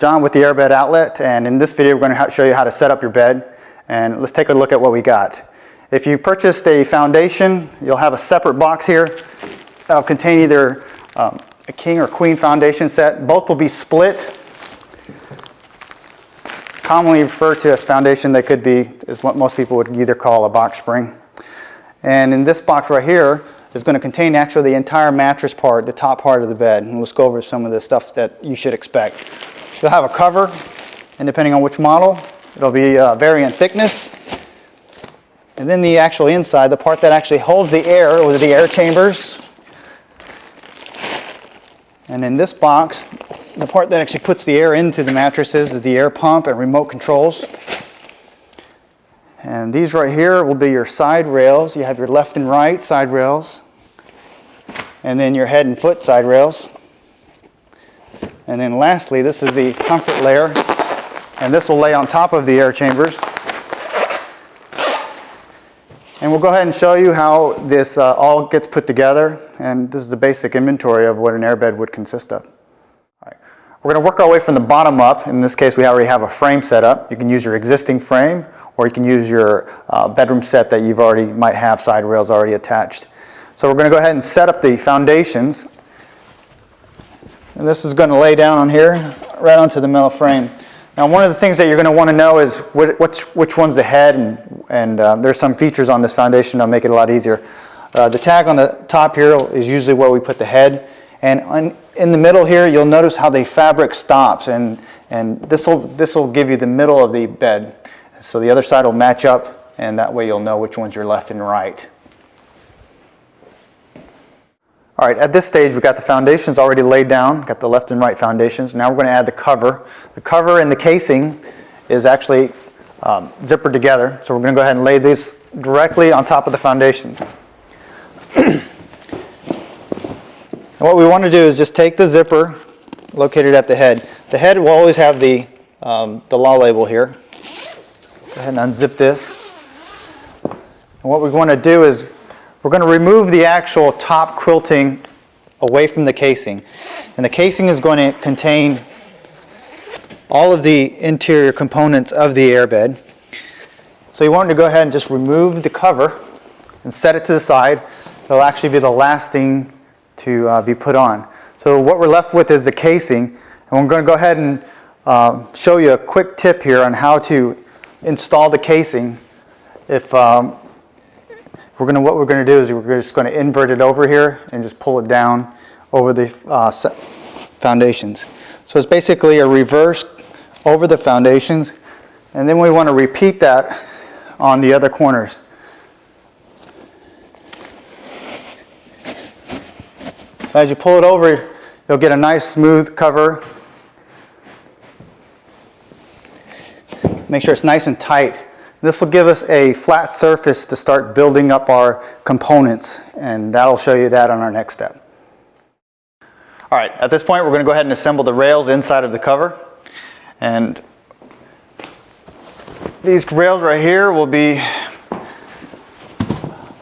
John with the airbed outlet, and in this video we're going to show you how to set up your bed. And let's take a look at what we got. If you purchased a foundation, you'll have a separate box here that'll contain either a king or queen foundation set. Both will be split. Commonly referred to as foundation, they could be, is what most people would either call a box spring. And in this box right here is going to contain actually the entire mattress part, the top part of the bed. And let's go over some of the stuff that you should expect. You'll have a cover, and depending on which model, it'll be vary in thickness. And then the actual inside, the part that actually holds the air, or the air chambers. And in this box, the part that actually puts the air into the mattresses is the air pump and remote controls. And these right here will be your side rails. You have your left and right side rails. And then your head and foot side rails. And then lastly, this is the comfort layer. And this will lay on top of the air chambers. And we'll go ahead and show you how this all gets put together. And this is the basic inventory of what an airbed would consist of. All right. We're going to work our way from the bottom up. In this case, we already have a frame set up. You can use your existing frame, or you can use your bedroom set that you've already might have side rails already attached. So we're going to go ahead and set up the foundations. And this is going to lay down on here, right onto the metal frame. Now, one of the things that you're going to want to know is which one's the head, and there's some features on this foundation that'll make it a lot easier. The tag on the top here is usually where we put the head, and in the middle here, you'll notice how the fabric stops, and this will give you the middle of the bed. So the other side will match up, and that way you'll know which one's your left and right. All right, at this stage, we've got the foundations already laid down, got the left and right foundations. Now we're going to add the cover. The cover and the casing is actually zippered together. So we're going to go ahead and lay these directly on top of the foundation. And what we want to do is just take the zipper located at the head. The head will always have the law label here. Go ahead and unzip this. And what we want to do is we're going to remove the actual top quilting away from the casing. And the casing is going to contain all of the interior components of the airbed. So you want to go ahead and just remove the cover and set it to the side. It'll actually be the last thing to be put on. So what we're left with is the casing. And we're going to go ahead and show you a quick tip here on how to install the casing. What we're going to do is we're just going to invert it over here and just pull it down over the foundations. So it's basically a reverse over the foundations, and then we want to repeat that on the other corners. So as you pull it over, you'll get a nice smooth cover. Make sure it's nice and tight. This will give us a flat surface to start building up our components, and that'll show you that on our next step. All right, at this point we're going to go ahead and assemble the rails inside of the cover. And these rails right here will be,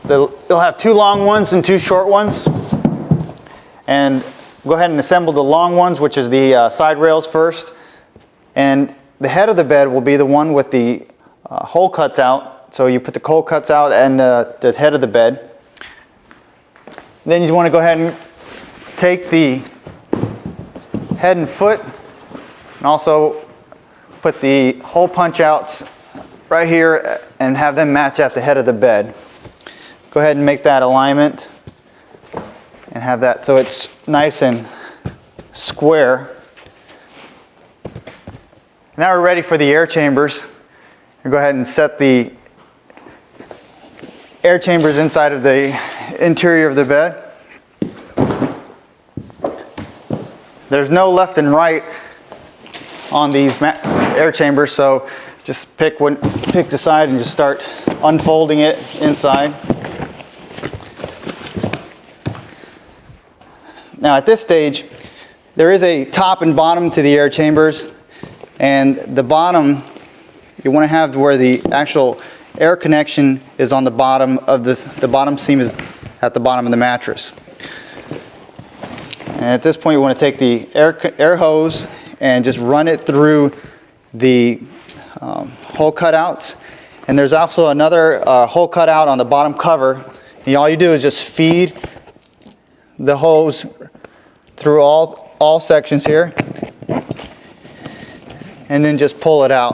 they'll have two long ones and two short ones. And go ahead and assemble the long ones, which is the side rails first. And the head of the bed will be the one with the hole cuts out. So you put the hole cuts out and the head of the bed. Then you want to go ahead and take the head and foot and also put the hole punch outs right here and have them match at the head of the bed. Go ahead and make that alignment and have that so it's nice and square. Now we're ready for the air chambers. Go ahead and set the air chambers inside of the interior of the bed. There's no left and right on these air chambers, so just pick the side and just start unfolding it inside. Now at this stage, there is a top and bottom to the air chambers, and the bottom you want to have where the actual air connection is on the bottom of this. The bottom seam is at the bottom of the mattress. And at this point, you want to take the air hose and just run it through the hole cutouts. And there's also another hole cutout on the bottom cover. And all you do is just feed the hose through all sections here, and then just pull it out.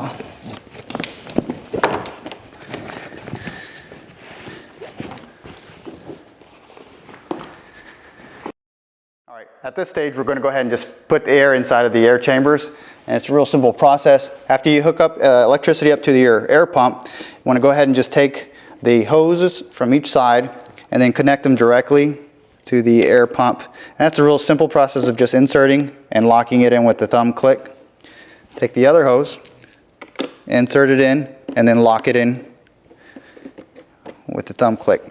All right, at this stage we're going to go ahead and just put the air inside of the air chambers, and it's a real simple process. After you hook up electricity up to your air pump, you want to go ahead and just take the hoses from each side and then connect them directly to the air pump. And that's a real simple process of just inserting and locking it in with the thumb click. Take the other hose, insert it in, and then lock it in with the thumb click.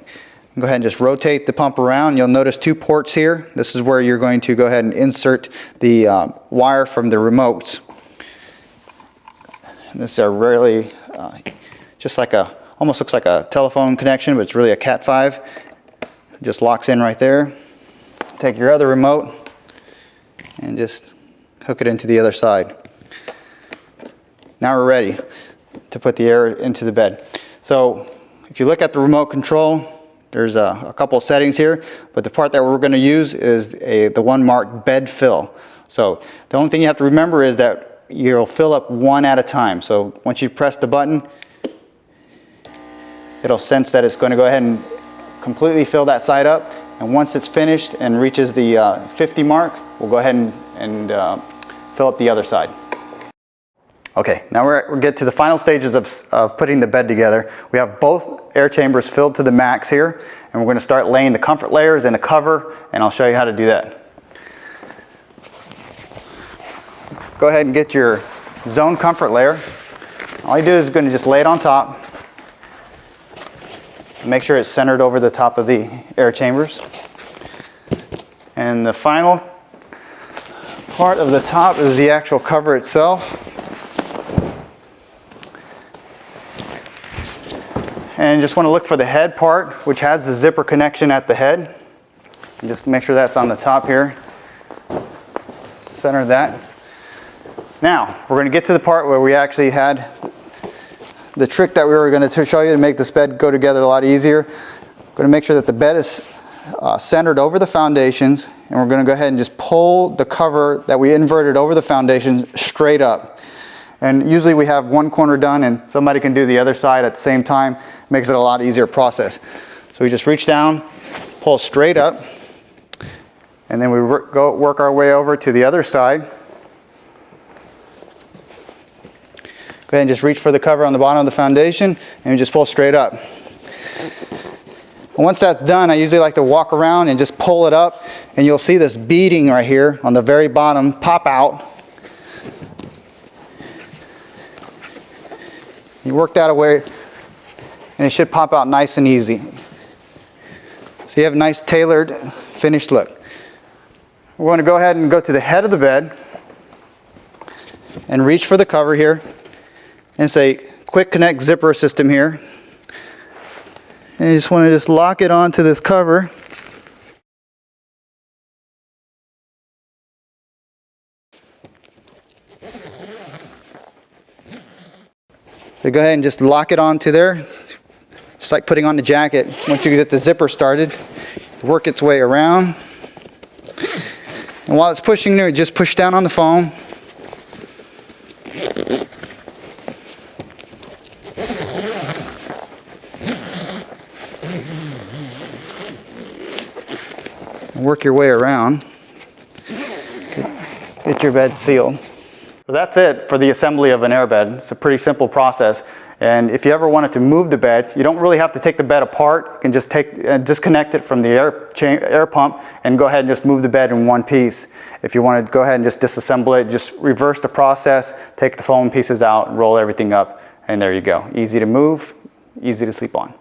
Go ahead and just rotate the pump around. You'll notice 2 ports here. This is where you're going to go ahead and insert the wire from the remotes. This is really just like almost looks like a telephone connection, but it's really a Cat 5. It just locks in right there. Take your other remote and just hook it into the other side. Now we're ready to put the air into the bed. So if you look at the remote control, there's a couple of settings here, but the part that we're going to use is the one marked bed fill. So the only thing you have to remember is that you'll fill up one at a time. So once you press the button, it'll sense that it's going to go ahead and completely fill that side up, and once it's finished and reaches the 50 mark, we'll go ahead and fill up the other side. Okay, now we'll get to the final stages of putting the bed together. We have both air chambers filled to the max here, and we're going to start laying the comfort layers and the cover, and I'll show you how to do that. Go ahead and get your zone comfort layer. All you do is going to just lay it on top. Make sure it's centered over the top of the air chambers. And the final part of the top is the actual cover itself. And you just want to look for the head part, which has the zipper connection at the head. And just make sure that's on the top here. Center that. Now, we're going to get to the part where we actually had the trick that we were going to show you to make this bed go together a lot easier. We're going to make sure that the bed is centered over the foundations, and we're going to go ahead and just pull the cover that we inverted over the foundations straight up. And usually we have one corner done and somebody can do the other side at the same time. It makes it a lot easier process. So we just reach down, pull straight up, and then we work our way over to the other side. Go ahead and just reach for the cover on the bottom of the foundation and we just pull straight up. And once that's done, I usually like to walk around and just pull it up, and you'll see this beading right here on the very bottom pop out. You work that away and it should pop out nice and easy. So you have a nice tailored finished look. We're going to go ahead and go to the head of the bed and reach for the cover here. And it's a quick connect zipper system here. And you just want to lock it onto this cover. So go ahead and just lock it onto there. Just like putting on the jacket. Once you get the zipper started, work its way around. And while it's pushing there, just push down on the foam. Work your way around. Get your bed sealed. So that's it for the assembly of an airbed. It's a pretty simple process. And if you ever wanted to move the bed, you don't really have to take the bed apart. You can just disconnect it from the air pump and go ahead and just move the bed in one piece. If you want to go ahead and just disassemble it, just reverse the process, take the foam pieces out, roll everything up, and there you go. Easy to move, easy to sleep on.